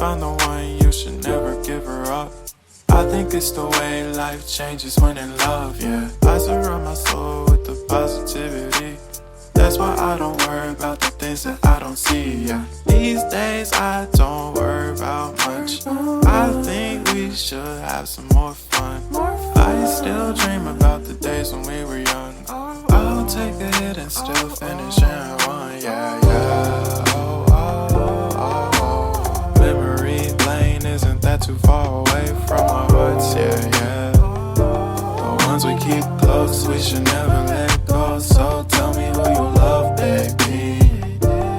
found the one, you should never give her up. I think it's the way life changes when in love, yeah. I surround my soul with the positivity. That's why I don't worry about the things that I don't see, yeah. These days I don't worry about much. I think we should have some more fun. I still dream about the days when we were young. I'll take a hit and still finish in one, yeah, yeah. Oh, oh, oh, oh. Memory lane isn't that too far away from our hearts, yeah, yeah. The ones we keep close, we should never let go. So tell me who you love, baby.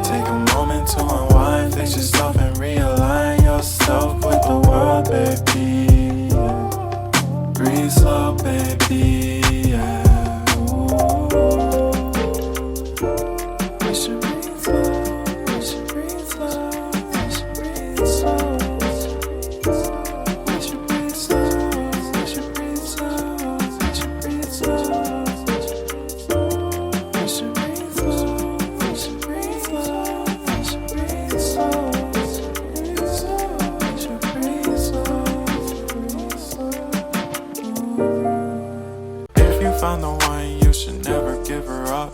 Take a moment to unwind, fix yourself and realign yourself with the world, baby. Breathe slow, baby, yeah. We should breathe slow, we should breathe slow, we should breathe slow. We should breathe slow, we should breathe slow, we should breathe slow. We should breathe slow, we should breathe slow, we should breathe slow. We should breathe slow, breathe slow. If you found the one, you should never give her up.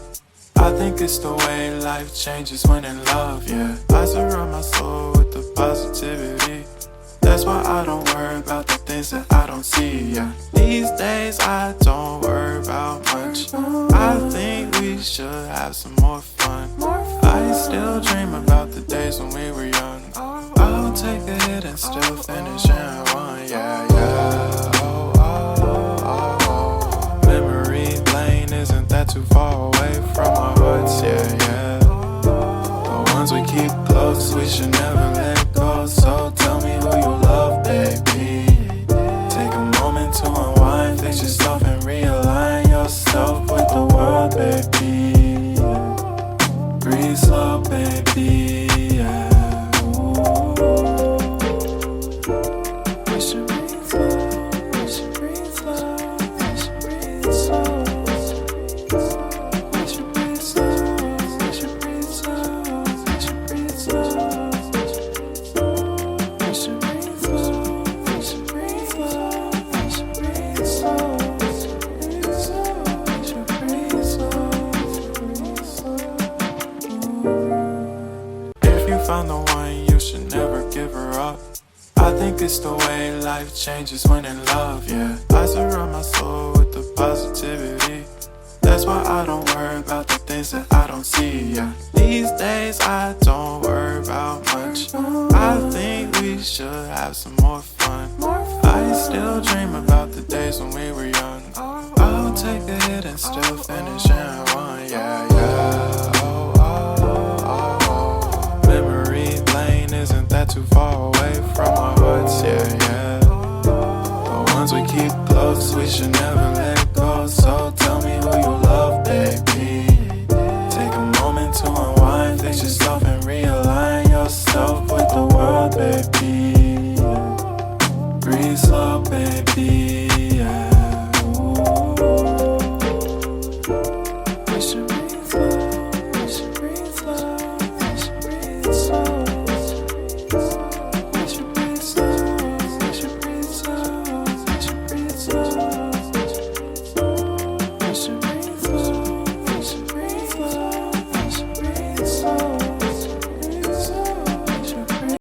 I think it's the way life changes when in love, yeah. I surround my soul with the positivity. That's why I don't worry about the things that I don't see, yeah. These days I don't worry about much. I think we should have some more fun. I still dream about the days when we were young. I'll take a hit and still finish in one, yeah, yeah. Oh, oh, oh, oh. Memory lane isn't that too far away from our hearts, yeah, yeah. The ones we keep close, we should never let go. So tell me who you love, baby. Take a moment to unwind, fix yourself and realign yourself with the world, baby. Breathe slow, baby, yeah. We should breathe slow, we should breathe slow, we should breathe slow. We should breathe slow, we should breathe slow, we should breathe slow. We should breathe slow, we should breathe slow, we should breathe slow. We should breathe slow, breathe slow. If you found the one, you should never give her up. I think it's the way life changes when in love, yeah. I surround my soul with the positivity. That's why I don't worry about the things that I don't see, yeah. These days I don't